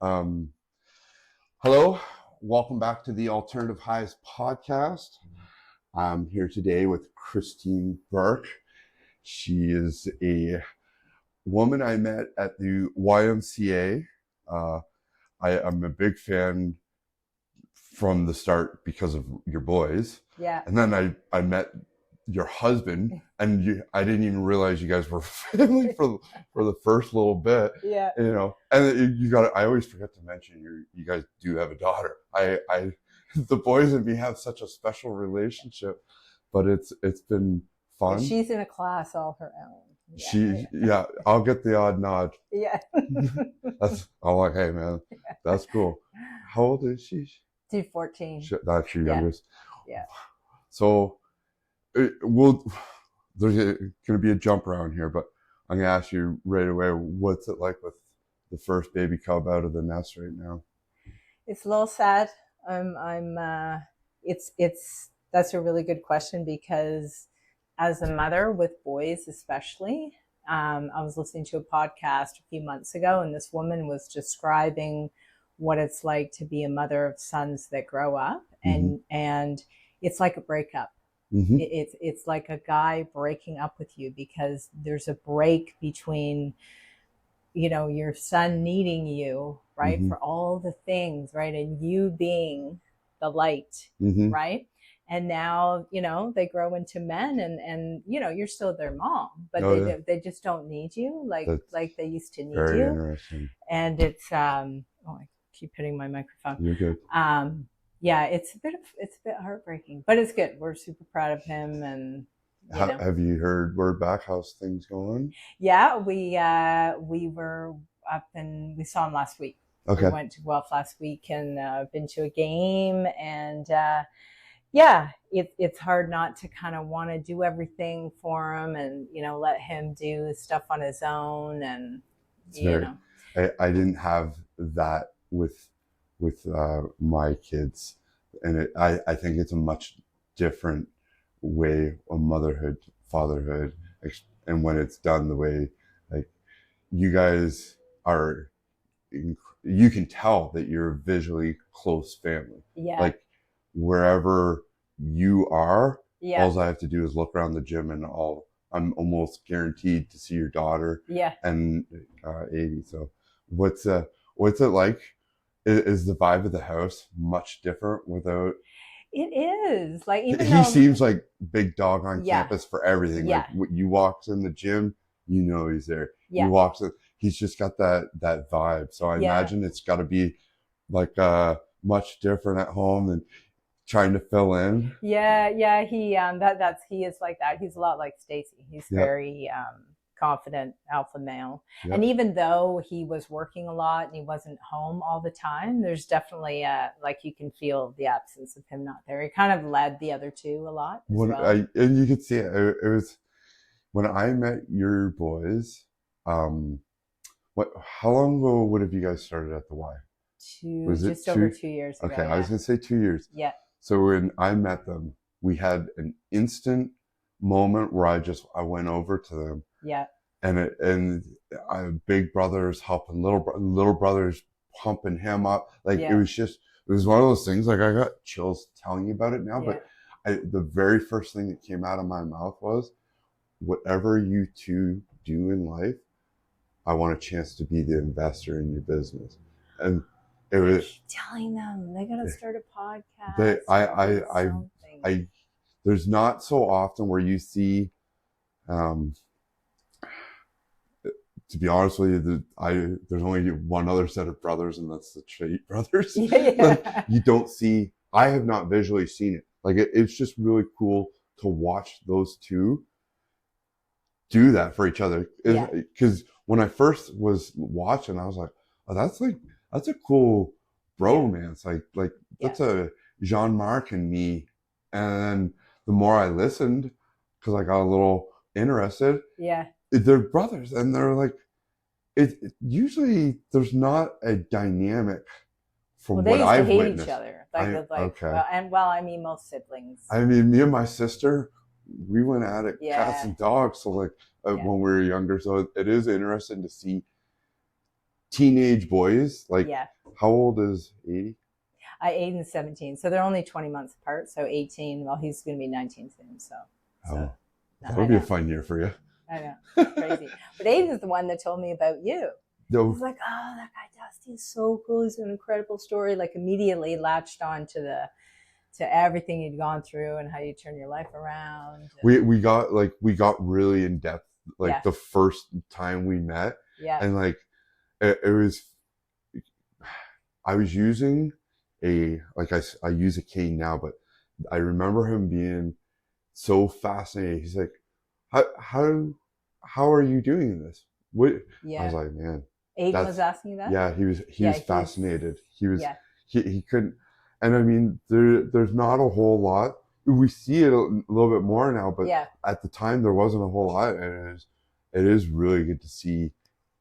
Um, Hello, welcome back to the Alternative Highs podcast. I'm here today with Christine Burke. She is a woman I met at the YMCA. I'm a big fan from the start because of your boys. Yeah. And then I met your husband, and I didn't even realize you guys were family for the first little bit. Yeah. You know, and you got. I always forget to mention you guys do have a daughter. The boys and me have such a special relationship, but it's been fun. She's in a class all her own. Yeah, I'll get the odd nod. Yeah. I'm like, hey man, that's cool. How old is she? She's 14. That's your youngest. Yeah. So, there's going to be a jump around here, but I'm going to ask you right away, what's it like with the first baby cub out of the nest right now? It's a little sad. That's a really good question, because as a mother with boys, especially, I was listening to a podcast a few months ago, and this woman was describing what it's like to be a mother of sons that grow up, and it's like a breakup. Mm-hmm. It's like a guy breaking up with you, because there's a break between, your son needing you, right, for all the things, right, and you being the light, right? And now, they grow into men, and you're still their mom, but they just don't need you like they used to need very you. Interesting. And it's I keep hitting my microphone. You're good. Yeah, it's a bit heartbreaking, but it's good. We're super proud of him, and have you heard word back? How's things going? Yeah, we were up and we saw him last week. Okay. We went to Guelph last week and been to a game, and yeah, it's hard not to kind of want to do everything for him, and let him do stuff on his own, and I didn't have that with my kids, and I think it's a much different way of motherhood, fatherhood, and when it's done the way, like, you guys are, you can tell that you're a visually close family. Yeah. Like, wherever you are, yeah. all I have to do is look around the gym, and I'm almost guaranteed to see your daughter. Yeah. And 80. So what's it like? Is the vibe of the house much different without? It is. Like, even he seems like big dog on campus for everything. Yeah. Like, you walks in the gym, he's there. Yeah. He walks in, he's just got that vibe. So I imagine it's got to be like much different at home than trying to fill in. Yeah. He he is like that. He's a lot like Stacy. He's very confident alpha male. And even though he was working a lot and he wasn't home all the time, there's definitely like, you can feel the absence of him not there. He kind of led the other two a lot as well. And you could see it. It was when I met your boys. How long ago would have you guys started at the Y? Just over 2 years ago. Okay, I was gonna say 2 years. Yeah. So when I met them, we had an instant moment where I went over to them. Yeah. And big brothers helping little brothers pumping him up. Like, it was one of those things. Like, I got chills telling you about it now, but the very first thing that came out of my mouth was, whatever you two do in life, I want a chance to be the investor in your business. And it was, I keep telling them they gotta start a podcast. There's not so often where you see, to be honest with you, there's only one other set of brothers, and that's the Chait brothers. Like, you don't see, I have not visually seen it. Like, it's just really cool to watch those two do that for each other. Because when I first was watching, I was like, oh, that's a cool bromance. Like that's a Jean-Marc and me. And the more I listened, because I got a little interested, they're brothers, and they're like, usually there's not a dynamic from what I've witnessed. Each other. I mean, most siblings. I mean, me and my sister, we went at it cats and dogs. So when we were younger, so it is interesting to see teenage boys. Like, Yeah. how old is 80? Aiden's 17, so they're only 20 months apart. So 18, well, he's going to be 19 soon. So that would be a fun year for you. I know, it's crazy. But Aiden's the one that told me about you. I was like, oh, that guy Dusty is so cool. He's an incredible story. Like immediately latched on to everything you'd gone through and how you turn your life around. We got really in depth like the first time we met. Yeah. And like it was, I was using I use a cane now, but I remember him being so fascinated. He's like, how are you doing this? What? Yeah. I was like, man. Aiden was asking you that? Yeah, he was fascinated. He couldn't, and I mean, there's not a whole lot. We see it a little bit more now, but at the time there wasn't a whole lot, and it is really good to see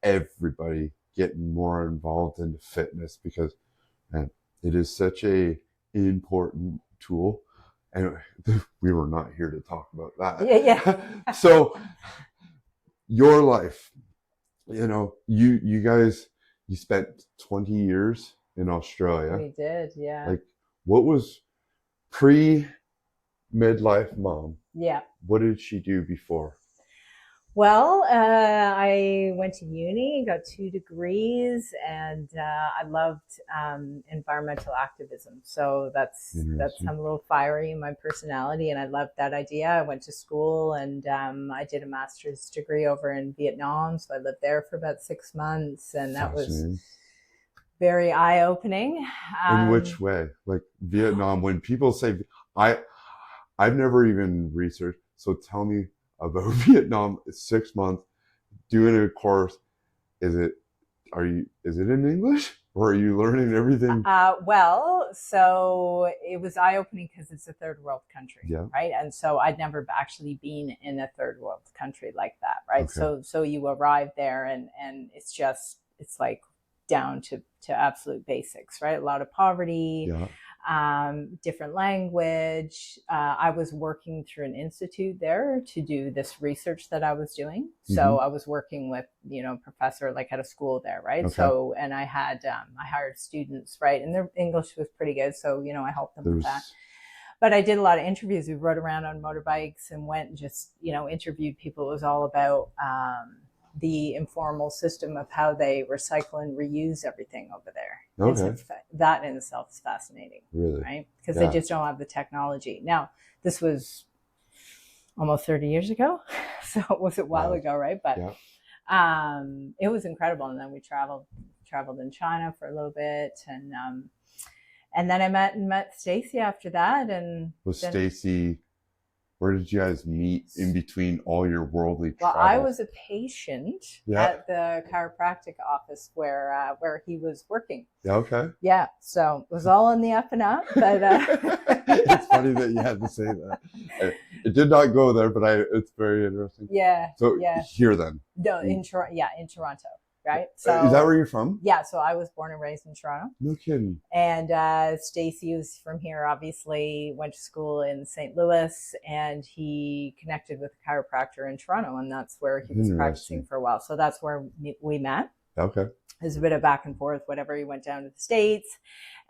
everybody getting more involved into fitness because, man, it is such a important tool. And we were not here to talk about that. Yeah. So your life, you guys, you spent 20 years in Australia. We did, yeah. Like, what was pre-midlife mom? Yeah. What did she do before? Well, I went to uni, got 2 degrees, and I loved environmental activism. So that's I'm a little fiery in my personality, and I loved that idea. I went to school, and I did a master's degree over in Vietnam. So I lived there for about 6 months, and that was very eye-opening. In which way? Like Vietnam, when people say, I've never even researched, so tell me about Vietnam. 6 months doing a course. Is it in English, or are you learning everything? Well, so it was eye-opening because it's a third world country, right? And so I'd never actually been in a third world country like that, right? Okay. So you arrive there and it's like down to absolute basics, right? A lot of poverty. Different language. I was working through an institute there to do this research that I was doing. So I was working with, a professor like at a school there, right? Okay. So, and I had, I hired students, right? And their English was pretty good. So, I helped them with that. But I did a lot of interviews. We rode around on motorbikes and went and just, interviewed people. It was all about, the informal system of how they recycle and reuse everything over there. Okay. That in itself is fascinating. Really? Right? Because they just don't have the technology. Now, this was almost 30 years ago. So it was a while ago, right? But it was incredible. And then we traveled in China for a little bit. And then I met Stacy after that. And was Stacy... Where did you guys meet in between all your worldly travels? Well, I was a patient at the chiropractic office where he was working. Yeah, okay. Yeah, so it was all on the up and up. But it's funny that you had to say that. It did not go there, but it's very interesting. Yeah. So here then. No, in Toronto. Right. So is that where you're from? Yeah. So I was born and raised in Toronto. No kidding. And Stacy was from here, obviously went to school in St. Louis, and he connected with a chiropractor in Toronto, and that's where he was practicing for a while. So that's where we met. Okay. There's a bit of back and forth, whatever. He went down to the States,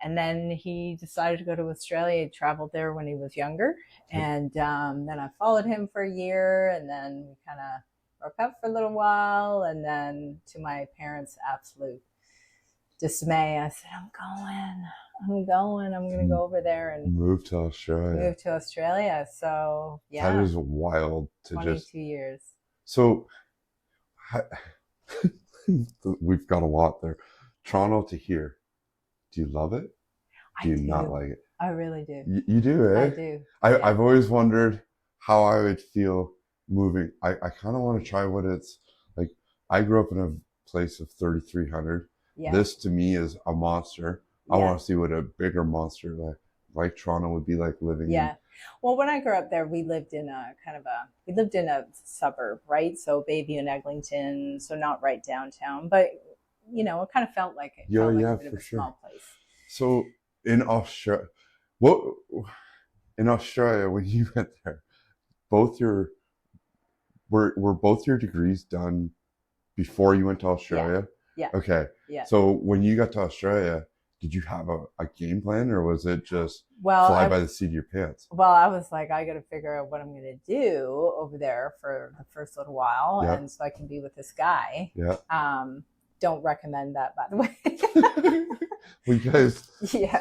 and then he decided to go to Australia. He traveled there when he was younger. And then I followed him for a year, and then we kind of broke up for a little while, and then to my parents' absolute dismay, I said, I'm going to go over there and move to Australia. So yeah, that is wild. 22 years. So we've got a lot there. Toronto to here, do you love it? Do you not like it? I really do. You do, eh? I do. I've always wondered how I would feel moving. I kind of want to try what it's like. I grew up in a place of 3,300. This to me is a monster. I want to see what a bigger monster like Toronto would be like living in. Well, when I grew up there, we lived in a suburb, right? So Bayview and Eglinton, so not right downtown, but it kind of felt like a bit of a small place. So in Australia, when you went there, were both your degrees done before you went to Australia? Yeah. Okay. Yeah. So when you got to Australia, did you have a game plan, or was it just Well, fly by the seat of your pants? Well, I was like, I got to figure out what I'm going to do over there for the first little while, Yeah. and so I can be with this guy. Yeah. Don't recommend that, by the way. Well, you guys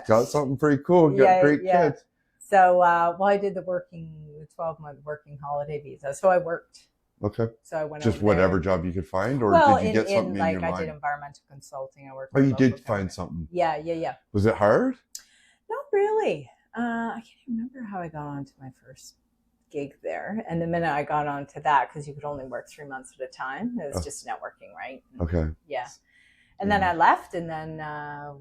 got something pretty cool. You got great kids. So, well, I did the 12-month working holiday visa. So I worked. Okay. So I went just over whatever there. job you could find, or well, did you get something in your mind? I did environmental consulting. I worked. Oh, you did find something. Yeah. Was it hard? Not really. I can't even remember how I got onto my first gig there. And the minute I got onto that, because you could only work 3 months at a time, it was just networking, right? Okay. Yeah. And then I left, and then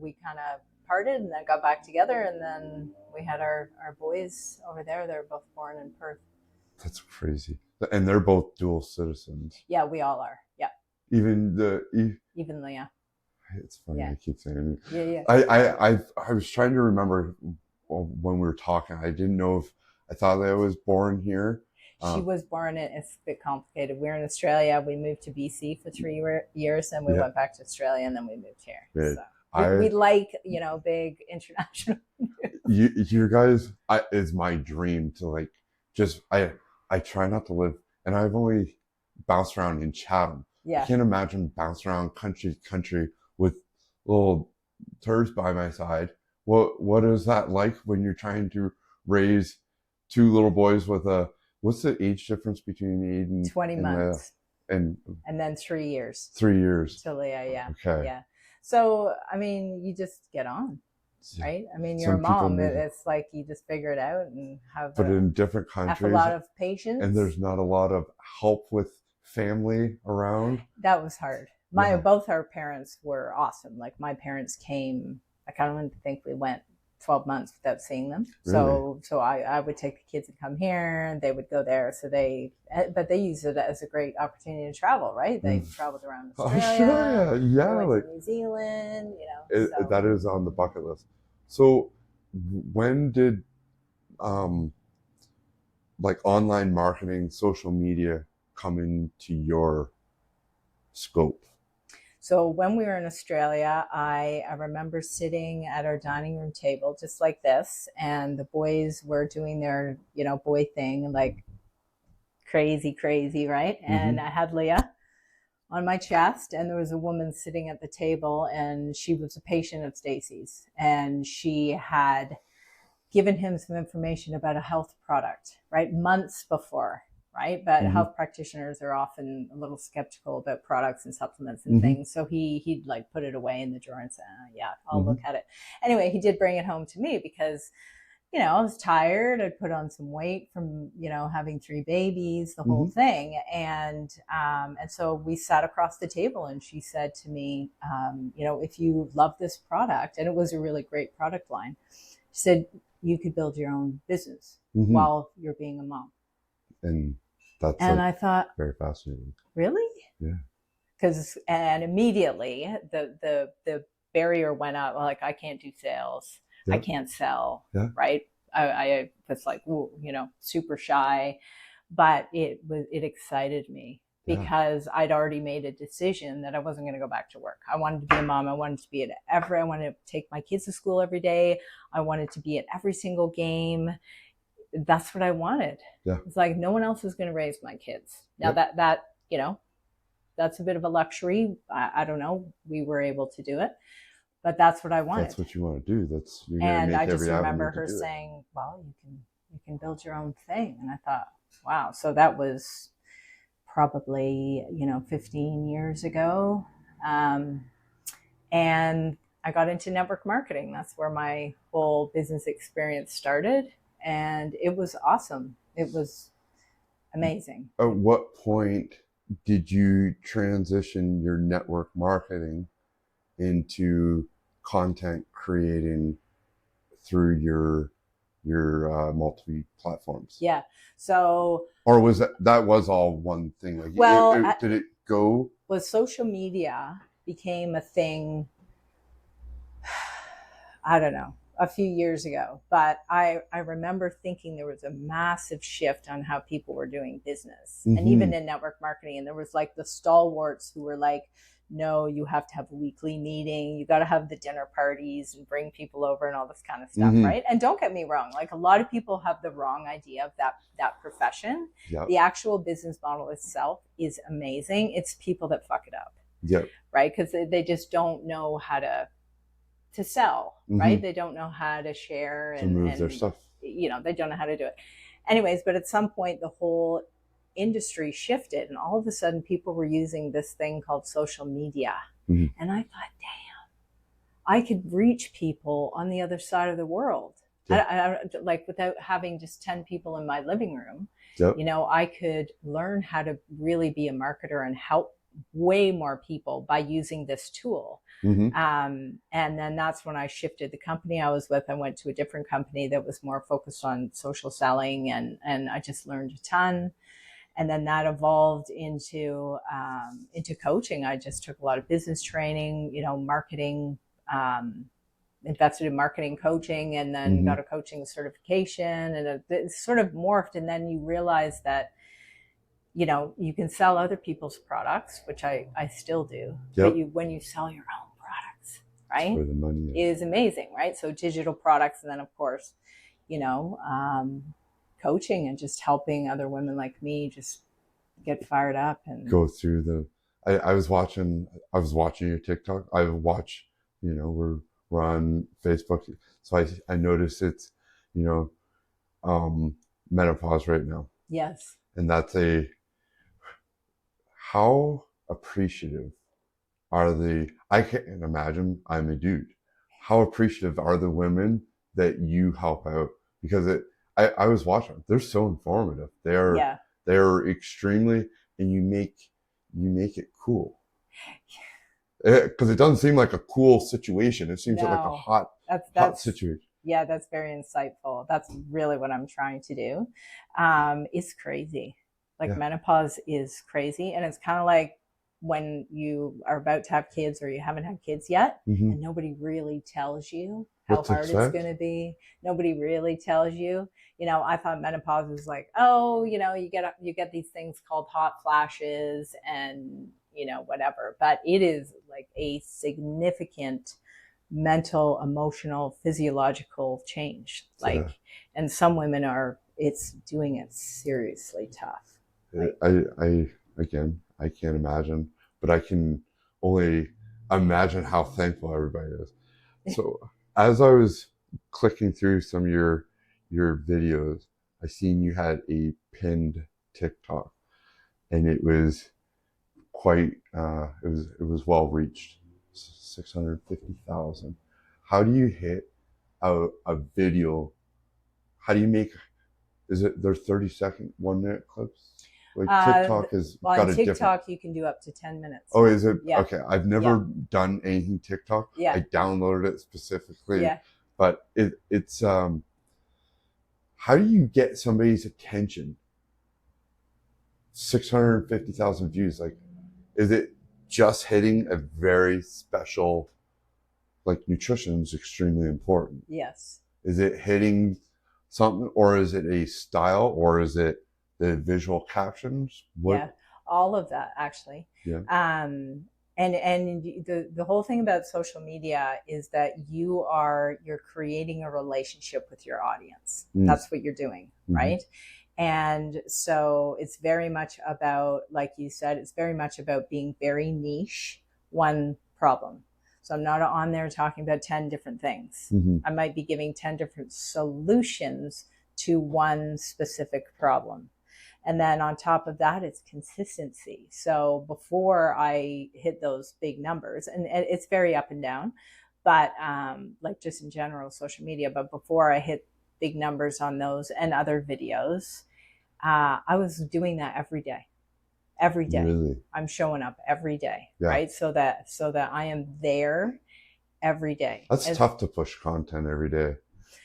we kind of parted, and then got back together, and then we had our boys over there. They were both born in Perth. That's crazy. And they're both dual citizens. Yeah, we all are. Yeah. Evenly, yeah. It's funny. Yeah. I keep saying it. Yeah. I was trying to remember when we were talking. I didn't know if I thought that I was born here. She was born in, it's a bit complicated. We're in Australia. We moved to BC for 3 years, and we went back to Australia, and then we moved here. Right. So we like, big international. You guys is my dream to like just I try not to live, and I've only bounced around in Chatham. Yeah. I can't imagine bouncing around country with little turds by my side. What is that like when you're trying to raise 2 little boys with what's the age difference between Aid and 20 months and then 3 years. 3 years. So yeah. Okay. Yeah. So I mean, you just get on. Right? I mean, you're a mom. It's like you just figure it out and have. But in different countries, have a lot of patience, and there's not a lot of help with family around. That was hard. Both our parents were awesome. Like my parents came. Like I don't think we went 12 months without seeing them. Really? So I would take the kids and come here, and they would go there. So but they used it as a great opportunity to travel, right? They traveled around Australia, like New Zealand, that is on the bucket list. So when did like online marketing, social media come into your scope? So when we were in Australia, I remember sitting at our dining room table just like this, and the boys were doing their, boy thing, like crazy, right? Mm-hmm. And I had Leah on my chest, and there was a woman sitting at the table, and she was a patient of Stacy's, and she had given him some information about a health product, right? Months before. Right. But health practitioners are often a little skeptical about products and supplements and things. So he'd like put it away in the drawer and say, I'll look at it. Anyway, he did bring it home to me because, I was tired. I'd put on some weight from, having 3 babies, the whole thing. And so we sat across the table, and she said to me, if you love this product, and it was a really great product line, she said, you could build your own business while you're being a mom. And I thought, very fascinating. Really? Yeah. And immediately the barrier went up. Like, I can't do sales. Yeah. I can't sell. Yeah. Right. I was like, ooh, super shy, but it excited me because I'd already made a decision that I wasn't going to go back to work. I wanted to be a mom. I wanted to be I wanted to take my kids to school every day. I wanted to be at every single game. That's what I wanted. Yeah. It's like no one else is going to raise my kids. Now that that's a bit of a luxury. I don't know. We were able to do it, but that's what I wanted. That's what you want to do. And I just remember her saying, well, you can build your own thing. And I thought, wow. So that was probably, 15 years ago. And I got into network marketing. That's where my whole business experience started. And it was awesome. It was amazing. At what point did you transition your network marketing into content creating through your multiple platforms? Yeah. So. Or was that was all one thing? Like, well, did it go? Well, social media became a thing. I don't know. A few years ago, but I remember thinking there was a massive shift on how people were doing business, and even in network marketing. And there was like the stalwarts who were like no, you have to have a weekly meeting. You got to have the dinner parties and bring people over and all this kind of stuff, Mm-hmm. right? And don't get me wrong, like a lot of people have the wrong idea of that profession. Yep. The actual business model itself is amazing. It's people that fuck it up, Yep. right? Because they just don't know how to sell, right? They don't know how to share to move their stuff. You know, they don't know how to do it. Anyways, but at some point, the whole industry shifted, and all of a sudden, people were using this thing called social media. And I thought, damn, I could reach people on the other side of the world. I like without having just 10 people in my living room. You know, I could learn how to really be a marketer and help way more people by using this tool. And then that's when I shifted the company I was with. I went to a different company that was more focused on social selling, and I just learned a ton. And then that evolved into coaching. I just took a lot of business training, you know, marketing, invested in marketing coaching, and then got a coaching certification, and it sort of morphed. And then you realize that, you know, you can sell other people's products, which I still do. But when you sell your own products, right, where the money is amazing, right? So digital products, and then of course, you know, coaching and just helping other women like me just get fired up and go through the. I was watching your TikTok. I watch, you know, we're on Facebook, so I noticed it's, you know, menopause right now. Yes. And that's how appreciative are I can't imagine, I'm a dude. How appreciative are the women that you help out? Because I was watching, they're so informative. They're extremely, and you make it cool. Because it doesn't seem like a cool situation. It seems like a hot situation. Yeah, that's very insightful. That's really what I'm trying to do. It's crazy. Like menopause is crazy. And it's kind of like when you are about to have kids or you haven't had kids yet, and nobody really tells you how hard it's going to be. Nobody really tells you. You know, I thought menopause was like, oh, you know, you get these things called hot flashes and, you know, whatever. But it is like a significant mental, emotional, physiological change. Like, and some women it's doing it seriously tough. Like, I can't imagine, but I can only imagine how thankful everybody is. So as I was clicking through some of your videos, I seen you had a pinned TikTok, and it was quite it was well reached, 650,000. How do you hit a video? How do you make? Is it they're 30-second 1-minute clips? Like TikTok has got on a TikTok different. You can do up to 10 minutes. Oh, is it? Yeah. Okay, I've never done anything TikTok. I downloaded it specifically. But it's how do you get somebody's attention? 650,000 views. Like, is it just hitting a very special, like nutrition is extremely important. Yes. Is it hitting something, or is it a style, or is it the visual captions? All of that actually. And the whole thing about social media is that you're creating a relationship with your audience. That's what you're doing, right? And so it's very much about, like you said, it's very much about being very niche, one problem. So I'm not on there talking about 10 different things. I might be giving 10 different solutions to one specific problem. And then on top of that, it's consistency. So before I hit those big numbers, and it's very up and down, but like just in general, social media, but before I hit big numbers on those and other videos, I was doing that every day. Every day. Really? I'm showing up every day, right? So that I am there every day. That's tough to push content every day.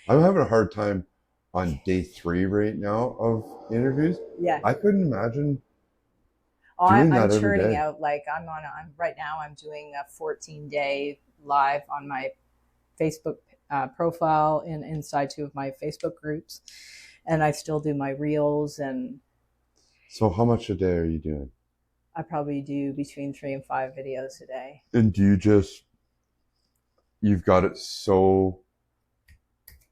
I'm having a hard time on day 3 right now of interviews. I couldn't imagine doing that every day. I'm churning out, like I'm right now I'm doing a 14-day live on my Facebook profile and inside 2 of my Facebook groups, and I still do my reels. And so how much a day are you doing? I probably do between 3 and 5 videos a day. And you've got it so,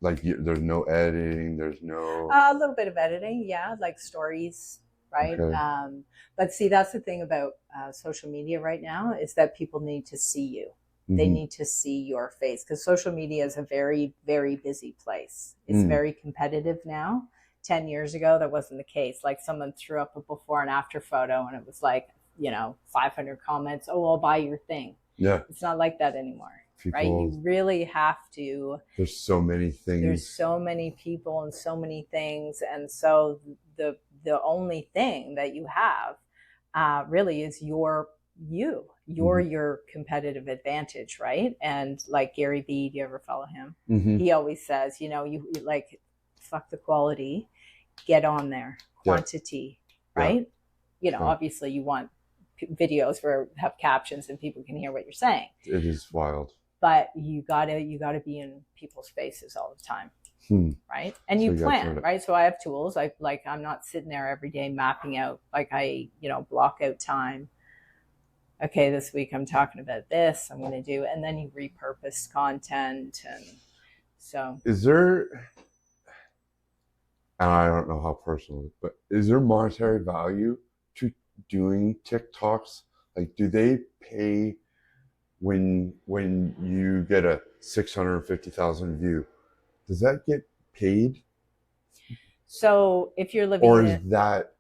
like, there's no editing, there's no... A little bit of editing, yeah, like stories, right? Okay. But see, that's the thing about social media right now, is that people need to see you. They need to see your face, because social media is a very, very busy place. It's very competitive now. 10 years ago, that wasn't the case. Like, someone threw up a before and after photo and it was like, 500 comments. Oh, I'll buy your thing. Yeah. It's not like that anymore. People, right? You really have to. There's so many things. There's so many people and so many things. And so the only thing that you have really is your competitive advantage, right? And like Gary Vee, do you ever follow him? He always says, you like, fuck the quality, get on there, quantity, right? Obviously you want videos where have captions and people can hear what you're saying. It is wild. But you gotta be in people's faces all the time, right? And so you plan, right? So I have tools. I'm not sitting there every day mapping out. Like, I block out time. Okay, this week I'm talking about this. I'm going to do, and then you repurpose content, and so. Is there? And I don't know how personal, but is there monetary value to doing TikToks? Like, do they pay when you get a 650,000 view? Does that get paid? So if you're living, or is that,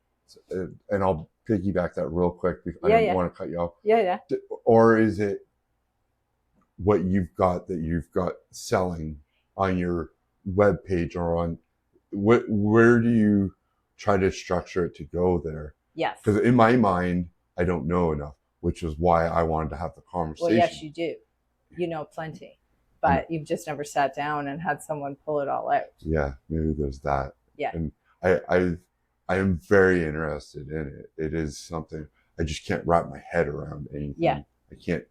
and I'll piggyback that real quick because I didn't want to cut you off. Yeah. Or is it what you've got selling on your web page, or on where do you try to structure it to go there? Yes. Because in my mind, I don't know enough, which is why I wanted to have the conversation. Well, yes, you do. You know plenty, but you've just never sat down and had someone pull it all out. Yeah, maybe there's that. Yeah. And I am very interested in it. It is something I just can't wrap my head around anything. Yeah. I can't.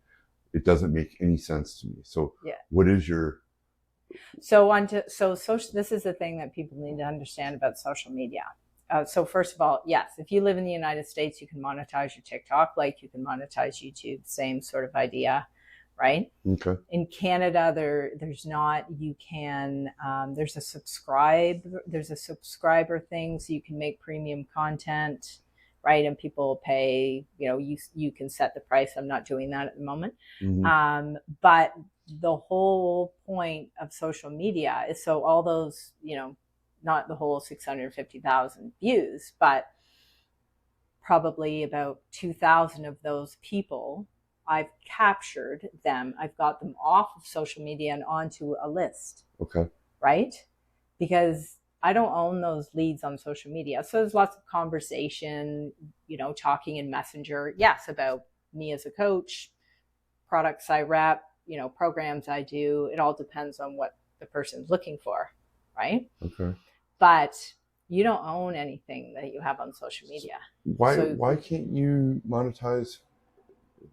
It doesn't make any sense to me. So what is your... social, this is the thing that people need to understand about social media. So first of all, yes, if you live in the United States, you can monetize your TikTok like you can monetize YouTube. Same sort of idea, right? Okay. In Canada, there's not. You can. There's a subscriber thing, so you can make premium content, right? And people pay. You can set the price. I'm not doing that at the moment. But the whole point of social media is so all those, not the whole 650,000 views, but probably about 2,000 of those people, I've captured them. I've got them off of social media and onto a list. Okay. Right? Because I don't own those leads on social media. So there's lots of conversation, talking in Messenger. Yes, about me as a coach, products I rep, programs I do. It all depends on what the person's looking for. Right? Okay. But you don't own anything that you have on social media. Why can't you monetize?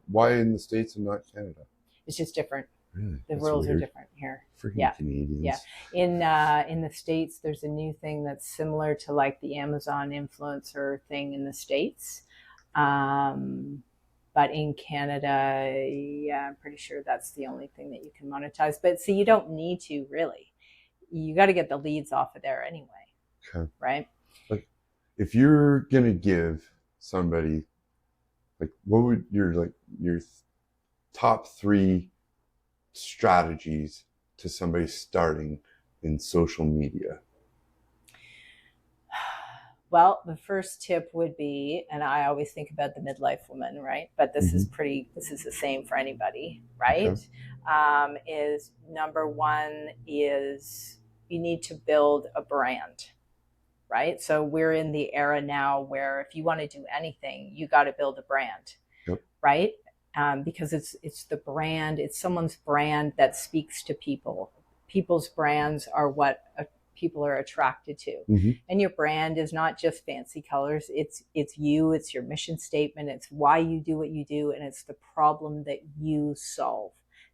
Why in the States and not Canada? It's just different. Really? The rules are different here. Freaking Canadians. Yeah. In the States, there's a new thing that's similar to like the Amazon influencer thing in the States. But in Canada, I'm pretty sure that's the only thing that you can monetize. But see, you don't need to really. You got to get the leads off of there anyway. Okay. Right? Like, if you're going to give somebody, like, what would your top 3 strategies to somebody starting in social media? Well, the first tip would be, and I always think about the midlife woman, right? But this is the same for anybody, right? Okay. Is number 1 is you need to build a brand, right? So we're in the era now where if you want to do anything, you got to build a brand, right? Because it's the brand, it's someone's brand that speaks to people. People's brands are what people are attracted to. And your brand is not just fancy colors. It's you, it's your mission statement, it's why you do what you do, and it's the problem that you solve.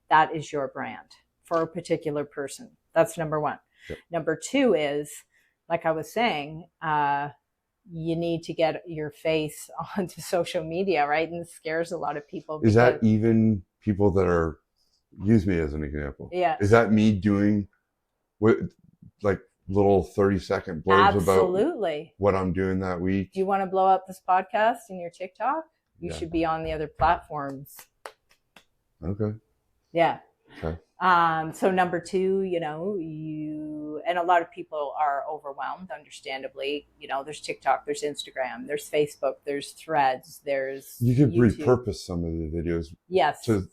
That is your brand for a particular person. That's number 1. Number 2 is, like I was saying, you need to get your face onto social media, right? And it scares a lot of people. Is that even people that are, use me as an example. Yeah. Is that me doing what, like little 30-second blurbs Absolutely. about what I'm doing that week? Do you want to blow up this podcast and your TikTok? You should be on the other platforms. Okay. Yeah. Okay. So number two, and a lot of people are overwhelmed, understandably. There's TikTok, there's Instagram, there's Facebook, there's Threads, there's you could YouTube. repurpose some of the videos. Yes. To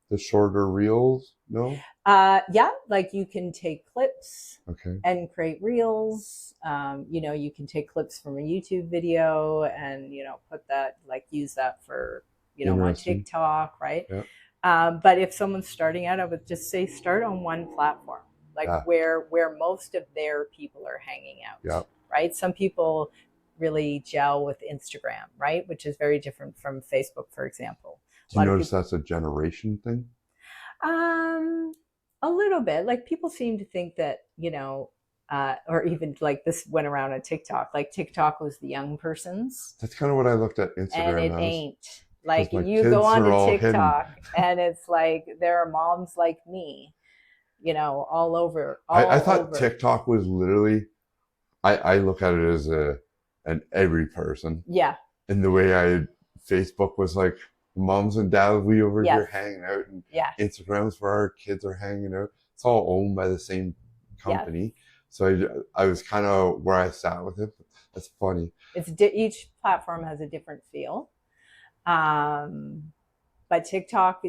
the shorter reels. No. Yeah, like you can take clips. Okay. And create reels. You can take clips from a YouTube video and put that, like, use that for on TikTok, right? Yeah. But if someone's starting out, I would just say start on one platform, like where most of their people are hanging out. Yeah. Right. Some people really gel with Instagram, right, which is very different from Facebook, for example. Do you notice that's a generation thing? A little bit. Like, people seem to think that, or even like this went around on TikTok. Like, TikTok was the young person's. That's kind of what I looked at Instagram and it as. Ain't. Like, you go on to TikTok and it's like there are moms like me, all over. I thought TikTok was literally, I look at it as an every person. Yeah. And the way Facebook was like, moms and dads, we over here hanging out, and Instagram's where our kids are hanging out. It's all owned by the same company. Yes. So I was kind of where I sat with it. That's funny. Each platform has a different feel. But TikTok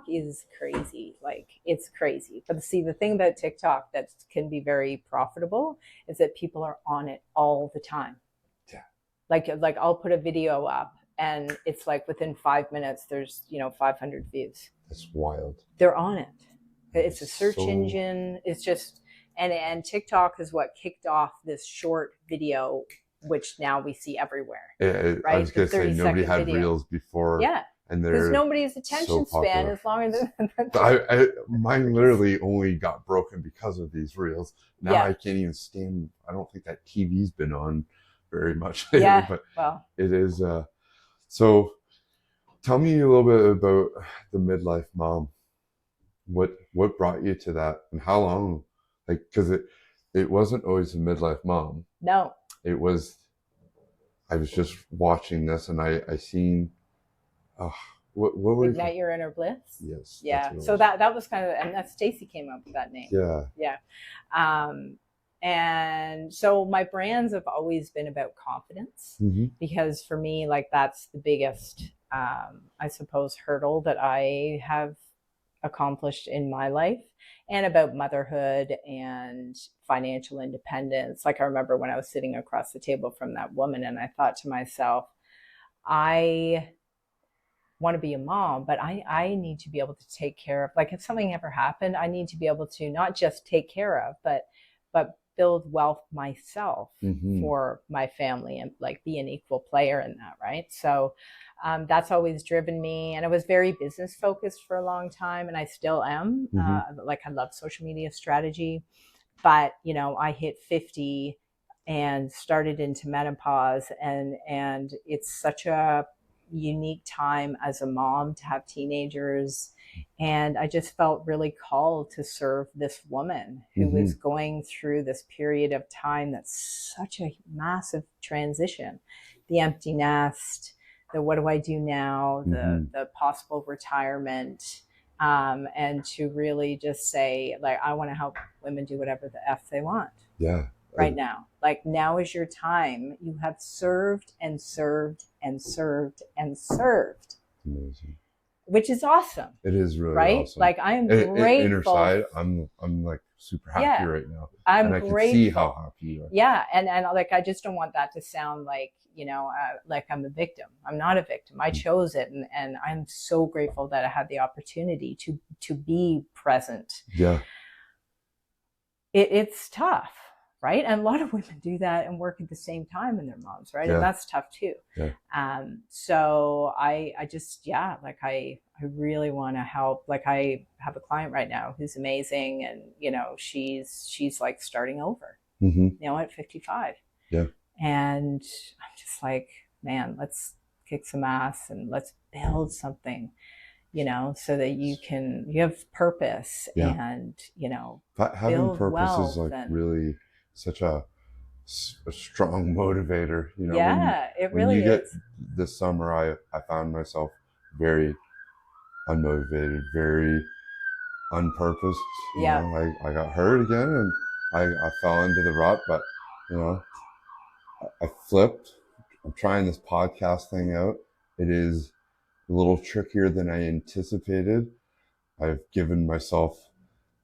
is crazy. Like, it's crazy. But see, the thing about TikTok that can be very profitable is that people are on it all the time. Yeah. Like I'll put a video up and it's like within 5 minutes, there's, 500 views. That's wild. They're on it. It's a search engine. It's just, and TikTok is what kicked off this short video, which now we see everywhere. Yeah, right? I was going to say, nobody had reels before. Yeah. And because nobody's attention span is longer than mine literally only got broken because of these reels. Now I can't even stand, I don't think that TV's been on very much lately, but it is. So tell me a little bit about the Midlife Mom. What brought you to that, and how long? Like, because it wasn't always a Midlife Mom. No. It was, I was just watching this and I seen, what were Ignite Your Inner Bliss? Yes. Yeah. So that was kind of, and that Stacy came up with that name. Yeah. Yeah. And so my brands have always been about confidence, because for me, like, that's the biggest, I suppose, hurdle that I have accomplished in my life, and about motherhood and financial independence. Like, I remember when I was sitting across the table from that woman and I thought to myself, I want to be a mom, but I need to be able to take care of, like, if something ever happened, I need to be able to not just take care of, but build wealth myself for my family, and like be an equal player in that, right? So that's always driven me, and I was very business focused for a long time, and I still am. Like, I love social media strategy, but I hit 50 and started into menopause, and it's such a unique time as a mom to have teenagers. And I just felt really called to serve this woman who was going through this period of time that's such a massive transition. The empty nest, the what do I do now, the possible retirement, and to really just say, like, I want to help women do whatever the F they want. Yeah. Right now. Like, now is your time. You have served and served and served and served. Amazing. Which is awesome. It is really awesome. Like, I am grateful. Inner side, I'm like super happy right now. I'm and I grateful. can see how happy you are. Yeah, and like, I just don't want that to sound like, like I'm a victim. I'm not a victim. I chose it, and I'm so grateful that I had the opportunity to be present. Yeah. It's tough. Right. And a lot of women do that and work at the same time in their moms. Right. Yeah. And that's tough too. Yeah. So I just, like, I really want to help. Like, I have a client right now who's amazing. And, she's like starting over, at 55. Yeah. And I'm just like, man, let's kick some ass and let's build something, so that you have purpose Yeah. and, Having build purpose is wealth like and really such a strong motivator. yeah, it when you really get is. this summer, I found myself very unmotivated, very unpurposed. Yeah. I got hurt again, and I fell into the rut. But you know, I flipped. I'm trying this podcast thing out. It is a little trickier than I anticipated. I've given myself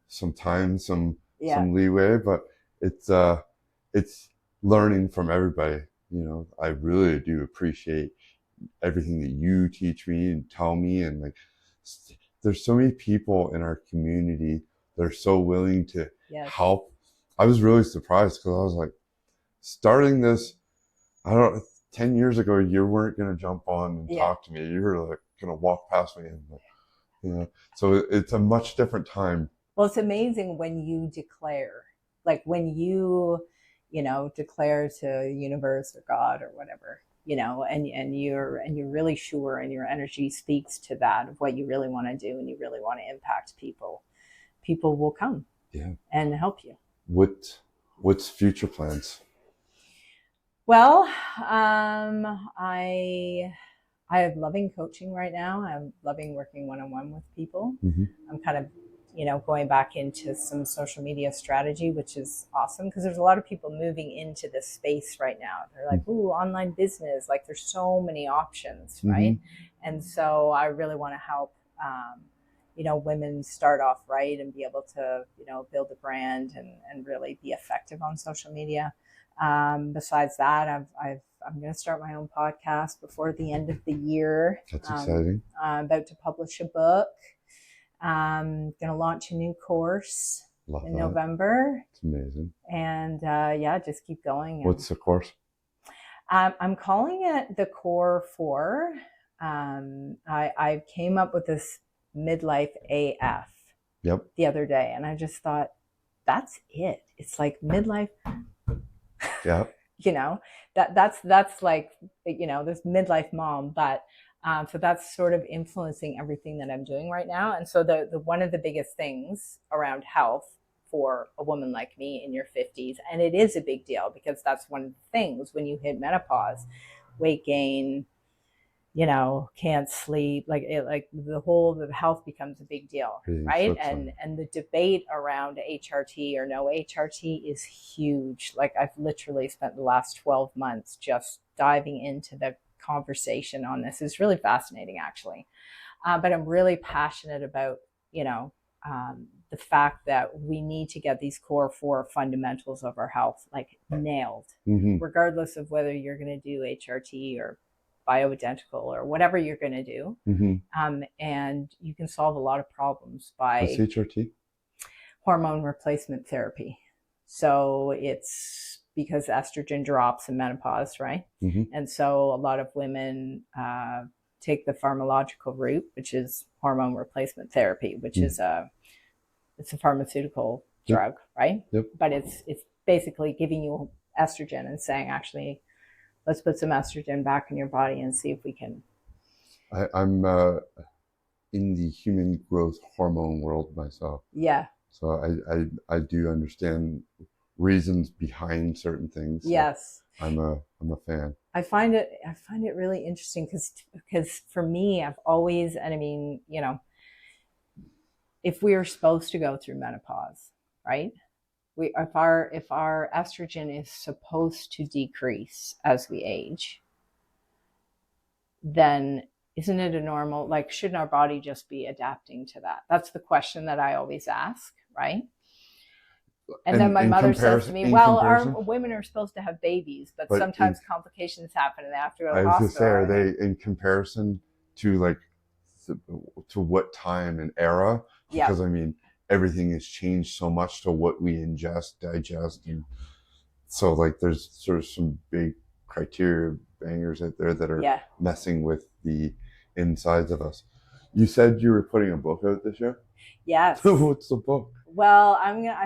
some time, some leeway, but it's learning from everybody. I really do appreciate everything that you teach me and tell me, and like there's so many people in our community that are so willing to help. I was really surprised because I was like, starting this, I don't 10 years ago, you weren't going to jump on and talk to me. You were like going to walk past me and so it's a much different time. Well, it's amazing when you declare, like when you declare to the universe or God or whatever, and you're really sure, and your energy speaks to that of what you really want to do, and you really want to impact people. People will come and help you. What's future plans? Well, I am loving coaching right now. I'm loving working one-on-one with people. Mm-hmm. I'm kind of, going back into some social media strategy, which is awesome because there's a lot of people moving into this space right now. They're like, ooh, online business. Like there's so many options, right? Mm-hmm. And so I really want to help, women start off right and be able to, build a brand and really be effective on social media. Besides that, I'm going to start my own podcast before the end of the year. That's exciting. I'm about to publish a book. I'm going to launch a new course in November. It's amazing. And just keep going. What's the course? I'm calling it the Core 4. I came up with this Midlife AF the other day, and I just thought, that's it. It's like midlife. Yeah. That's like, this midlife mom, but so that's sort of influencing everything that I'm doing right now. And so the one of the biggest things around health for a woman like me in your 50s, and it is a big deal because that's one of the things when you hit menopause, weight gain, can't sleep, like the health becomes a big deal, right? And the debate around HRT or no HRT is huge. Like I've literally spent the last 12 months just diving into the conversation on this. It's really fascinating, actually. But I'm really passionate about, the fact that we need to get these core 4 fundamentals of our health like nailed, regardless of whether you're going to do HRT or bioidentical or whatever you're going to do. And you can solve a lot of problems by What's HRT? Hormone replacement therapy. So it's because estrogen drops in menopause, right? And so a lot of women take the pharmacological route, which is hormone replacement therapy, which is it's a pharmaceutical drug, right? But it's basically giving you estrogen and saying, actually, let's put some estrogen back in your body and see if we can. I'm in the human growth hormone world myself. Yeah. So I do understand reasons behind certain things. So yes. I'm a fan. I find it really interesting because for me, I've always, and I mean, if we are supposed to go through menopause, right? If our estrogen is supposed to decrease as we age, then isn't it a normal, like, shouldn't our body just be adapting to that? That's the question that I always ask, right? And then my mother says to me, well, our women are supposed to have babies, but sometimes complications happen and they have to go to the hospital. I was going to say, are they in comparison to to what time and era? Because I mean, everything has changed so much to what we ingest, digest, and so there's sort of some big criteria bangers out there that are messing with the insides of us. You said you were putting a book out this year? Yes. What's the book? Well,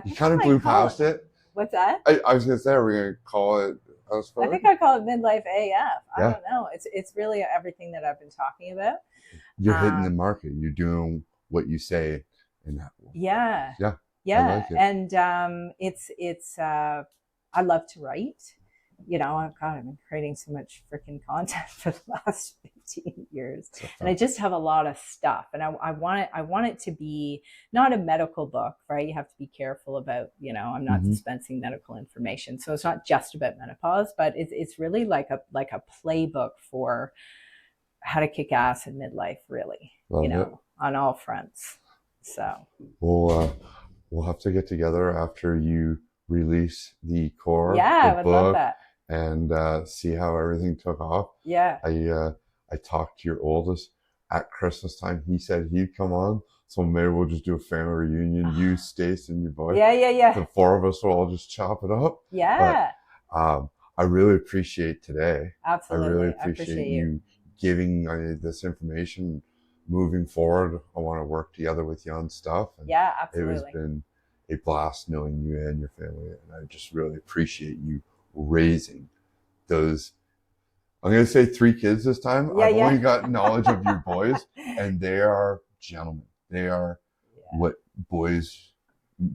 you kind of blew past it. What's that? I was gonna say, are we gonna call it podcast I for think it. I call it midlife AF. I Yeah. don't know. It's really everything that I've been talking about. You're hitting the market. You're doing what you say. And Yeah. yeah, I Yeah. like it. And it's I love to write. You know, I've been creating so much freaking content for the last 15 years. And I just have a lot of stuff. And I want it to be not a medical book, right? You have to be careful about, you know, I'm not dispensing medical information. So it's not just about menopause, but it's really like a playbook for how to kick ass in midlife, really, Love you know, it. on all fronts. So We'll have to get together after you release the core, yeah, the I would love book, that. and see how everything took off. Yeah. I talked to your oldest at Christmas time. He said he'd come on, so maybe we'll just do a family reunion. You, Stace, and your boy. Yeah. The four of us will all just chop it up. Yeah. But I really appreciate today. Absolutely. I really appreciate you giving this information. Moving forward, I want to work together with you on stuff. And yeah, absolutely. it has been a blast knowing you and your family, and I just really appreciate you raising those. I'm going to say 3 kids this time. I've only got knowledge of your boys, and they are gentlemen. They are what boys,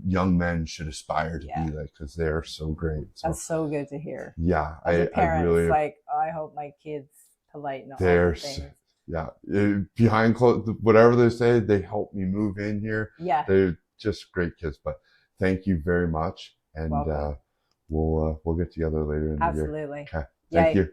young men should aspire to be like, because they're so great. So, that's so good to hear. Yeah, as a parent, I really it's like, I hope my kids polite and all they're the things. yeah, behind closed, whatever they say, they help me move in here. Yeah, they're just great kids. But thank you very much, and we'll get together later in the year. Absolutely. Okay, thank you.